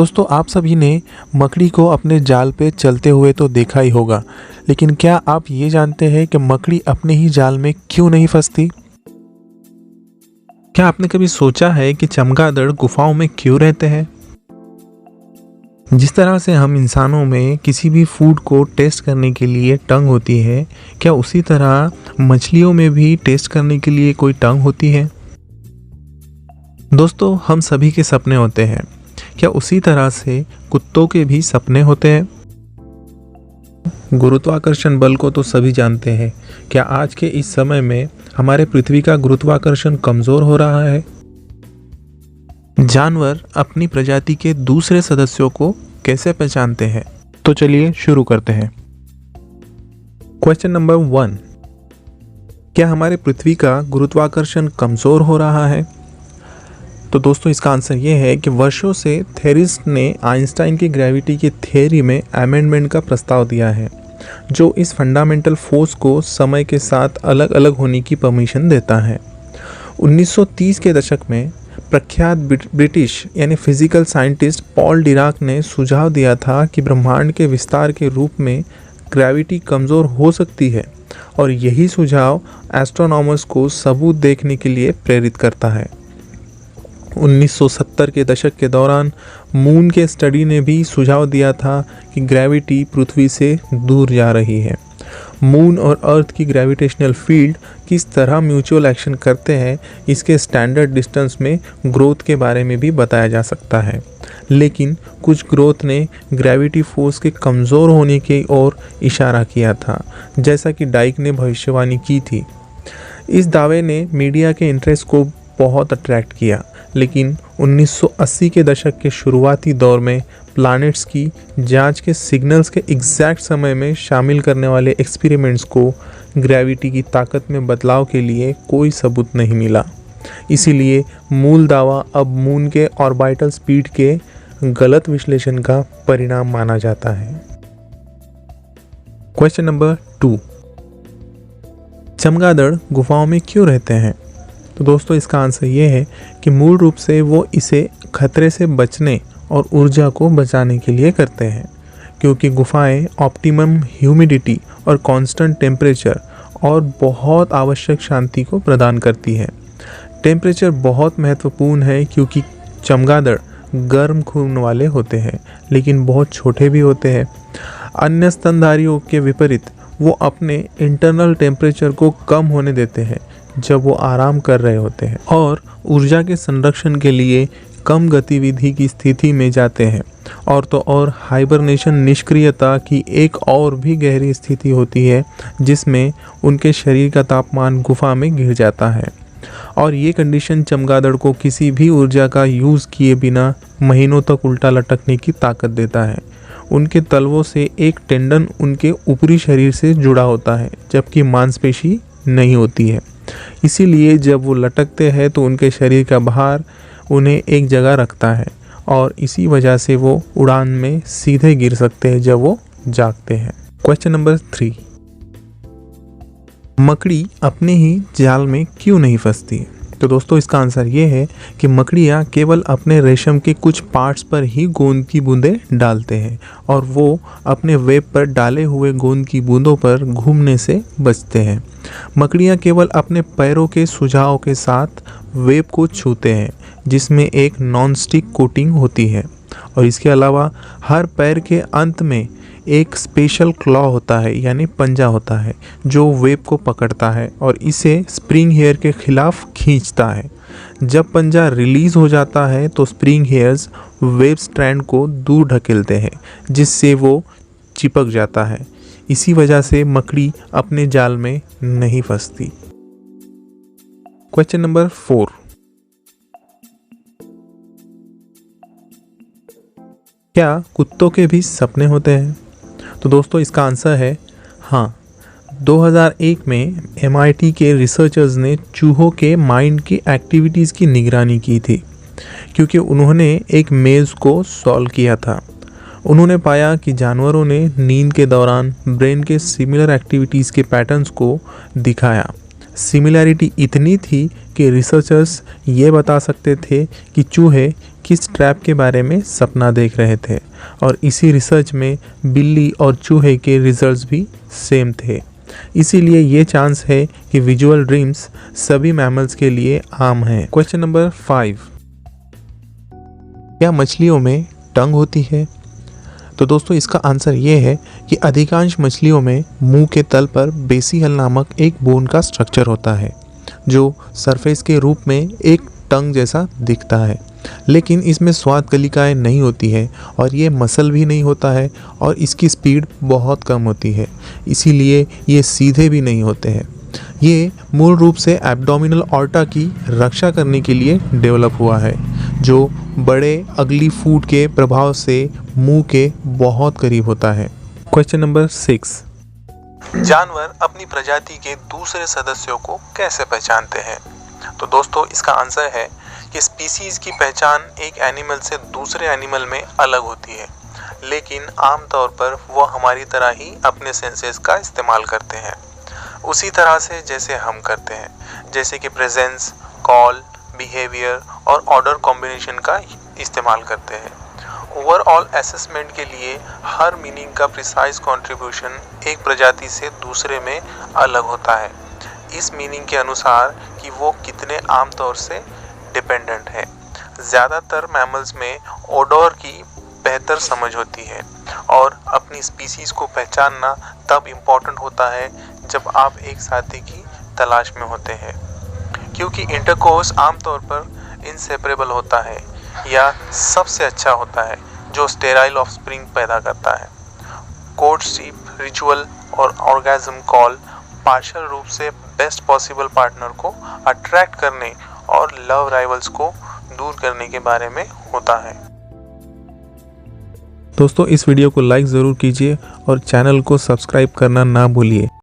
दोस्तों, आप सभी ने मकड़ी को अपने जाल पे चलते हुए तो देखा ही होगा, लेकिन क्या आप ये जानते हैं कि मकड़ी अपने ही जाल में क्यों नहीं फंसती? क्या आपने कभी सोचा है कि चमगादड़ गुफाओं में क्यों रहते हैं? जिस तरह से हम इंसानों में किसी भी फूड को टेस्ट करने के लिए टंग होती है, क्या उसी तरह मछलियों में भी टेस्ट करने के लिए कोई टंग होती है? दोस्तों, हम सभी के सपने होते हैं। क्या उसी तरह से कुत्तों के भी सपने होते हैं? गुरुत्वाकर्षण बल को तो सभी जानते हैं। क्या आज के इस समय में हमारे पृथ्वी का गुरुत्वाकर्षण कमजोर हो रहा है? जानवर अपनी प्रजाति के दूसरे सदस्यों को कैसे पहचानते हैं? तो चलिए शुरू करते हैं। क्वेश्चन नंबर 1, क्या हमारे पृथ्वी का गुरुत्वाकर्षण कमजोर हो रहा है? तो दोस्तों, इसका आंसर ये है कि वर्षों से थेरिस्ट ने आइंस्टाइन की ग्रेविटी की थ्योरी में अमेंडमेंट का प्रस्ताव दिया है, जो इस फंडामेंटल फोर्स को समय के साथ अलग अलग होने की परमिशन देता है। 1930 के दशक में प्रख्यात ब्रिटिश यानी फिजिकल साइंटिस्ट पॉल डिराक ने सुझाव दिया था कि ब्रह्मांड के विस्तार के रूप में ग्रेविटी कमज़ोर हो सकती है, और यही सुझाव एस्ट्रोनॉमर्स को सबूत देखने के लिए प्रेरित करता है। 1970 के दशक के दौरान मून के स्टडी ने भी सुझाव दिया था कि ग्रेविटी पृथ्वी से दूर जा रही है। मून और अर्थ की ग्रेविटेशनल फील्ड किस तरह म्यूचुअल एक्शन करते हैं, इसके स्टैंडर्ड डिस्टेंस में ग्रोथ के बारे में भी बताया जा सकता है। लेकिन कुछ ग्रोथ ने ग्रेविटी फोर्स के कमज़ोर होने की ओर इशारा किया था, जैसा कि डाइक ने भविष्यवाणी की थी। इस दावे ने मीडिया के इंटरेस्ट को बहुत अट्रैक्ट किया, लेकिन 1980 के दशक के शुरुआती दौर में प्लैनेट्स की जांच के सिग्नल्स के एग्जैक्ट समय में शामिल करने वाले एक्सपेरिमेंट्स को ग्रेविटी की ताकत में बदलाव के लिए कोई सबूत नहीं मिला। इसीलिए मूल दावा अब मून के ऑर्बिटल स्पीड के गलत विश्लेषण का परिणाम माना जाता है। क्वेश्चन नंबर 2, चमगादड़ गुफाओं में क्यों रहते हैं? तो दोस्तों, इसका आंसर ये है कि मूल रूप से वो इसे खतरे से बचने और ऊर्जा को बचाने के लिए करते हैं, क्योंकि गुफाएं ऑप्टिमम ह्यूमिडिटी और कांस्टेंट टेम्परेचर और बहुत आवश्यक शांति को प्रदान करती है। टेम्परेचर बहुत महत्वपूर्ण है, क्योंकि चमगादड़ गर्म खून वाले होते हैं, लेकिन बहुत छोटे भी होते हैं। अन्य स्तनधारियों के विपरीत वो अपने इंटरनल टेम्परेचर को कम होने देते हैं जब वो आराम कर रहे होते हैं, और ऊर्जा के संरक्षण के लिए कम गतिविधि की स्थिति में जाते हैं। और तो और हाइबरनेशन निष्क्रियता की एक और भी गहरी स्थिति होती है, जिसमें उनके शरीर का तापमान गुफा में गिर जाता है, और ये कंडीशन चमगादड़ को किसी भी ऊर्जा का यूज़ किए बिना महीनों तक उल्टा लटकने की ताकत देता है। उनके तलवों से एक टेंडन उनके ऊपरी शरीर से जुड़ा होता है, जबकि मांसपेशी नहीं होती है। इसीलिए जब वो लटकते हैं तो उनके शरीर का भार उन्हें एक जगह रखता है, और इसी वजह से वो उड़ान में सीधे गिर सकते हैं जब वो जागते हैं। क्वेश्चन नंबर 3, मकड़ी अपने ही जाल में क्यों नहीं फंसती? तो दोस्तों, इसका आंसर ये है कि मकड़ियाँ केवल अपने रेशम के कुछ पार्ट्स पर ही गोंद की बूंदें डालते हैं, और वो अपने वेब पर डाले हुए गोंद की बूंदों पर घूमने से बचते हैं। मकड़ियाँ केवल अपने पैरों के सुझाव के साथ वेब को छूते हैं, जिसमें एक नॉन स्टिक कोटिंग होती है, और इसके अलावा हर पैर के अंत में एक स्पेशल क्लॉ होता है, यानी पंजा होता है, जो वेब को पकड़ता है और इसे स्प्रिंग हेयर के खिलाफ खींचता है। जब पंजा रिलीज हो जाता है तो स्प्रिंग हेयर्स वेब स्ट्रैंड को दूर ढकेलते हैं, जिससे वो चिपक जाता है। इसी वजह से मकड़ी अपने जाल में नहीं फंसती। क्वेश्चन नंबर 4, क्या कुत्तों के भी सपने होते हैं? तो दोस्तों, इसका आंसर है हाँ। 2001 में MIT के रिसर्चर्स ने चूहों के माइंड की एक्टिविटीज़ की निगरानी की थी, क्योंकि उन्होंने एक मेज़ को सॉल्व किया था। उन्होंने पाया कि जानवरों ने नींद के दौरान ब्रेन के सिमिलर एक्टिविटीज़ के पैटर्न्स को दिखाया, सिमिलैरिटी इतनी थी कि रिसर्चर्स ये बता सकते थे कि चूहे किस ट्रैप के बारे में सपना देख रहे थे, और इसी रिसर्च में बिल्ली और चूहे के रिजल्ट्स भी सेम थे। इसीलिए ये चांस है कि विजुअल ड्रीम्स सभी मैमल्स के लिए आम हैं। क्वेश्चन नंबर 5, क्या मछलियों में टंग होती है? तो दोस्तों इसका आंसर ये है कि अधिकांश मछलियों में मुंह के तल पर बेसिहल नामक एक बोन का स्ट्रक्चर होता है जो सरफेस के रूप में एक टंग जैसा दिखता है, लेकिन इसमें स्वाद कलिकाएं नहीं होती है और ये मसल भी नहीं होता है और इसकी स्पीड बहुत कम होती है, इसीलिए ये सीधे भी नहीं होते हैं। ये मूल रूप से एब्डोमिनल ऑर्टा की रक्षा करने के लिए डेवलप हुआ है, जो बड़े अगली फूड के प्रभाव से मुंह के बहुत करीब होता है। क्वेश्चन नंबर 6, जानवर अपनी प्रजाति के दूसरे सदस्यों को कैसे पहचानते हैं? तो दोस्तों इसका आंसर है कि स्पीसीज की पहचान एक एनिमल से दूसरे एनिमल में अलग होती है, लेकिन आमतौर पर वो हमारी तरह ही अपने सेंसेस का इस्तेमाल करते हैं, उसी तरह से जैसे हम करते हैं, जैसे कि प्रेजेंस, कॉल, बिहेवियर और ऑर्डर कॉम्बिनेशन का इस्तेमाल करते हैं। ओवरऑल असेसमेंट के लिए हर मीनिंग का प्रिसाइज कंट्रीब्यूशन एक प्रजाति से दूसरे में अलग होता है, इस मीनिंग के अनुसार कि वो कितने आमतौर से डिपेंडेंट है। ज़्यादातर मैमल्स में ओडोर की बेहतर समझ होती है और अपनी स्पीसीज को पहचानना तब इम्पॉर्टेंट होता है जब आप एक साथी की तलाश में होते हैं, क्योंकि इंटरकोर्स आमतौर पर इनसेपरेबल होता है या सबसे अच्छा होता है जो स्टेराइल ऑफस्प्रिंग पैदा करता है। कोर्टशिप, रिचुअल और ऑर्गेज्म कॉल पार्शियल रूप से बेस्ट पॉसिबल पार्टनर को अट्रैक्ट करने और लव राइवल्स को दूर करने के बारे में होता है। दोस्तों इस वीडियो को लाइक ज़रूर कीजिए और चैनल को सब्सक्राइब करना ना भूलिए।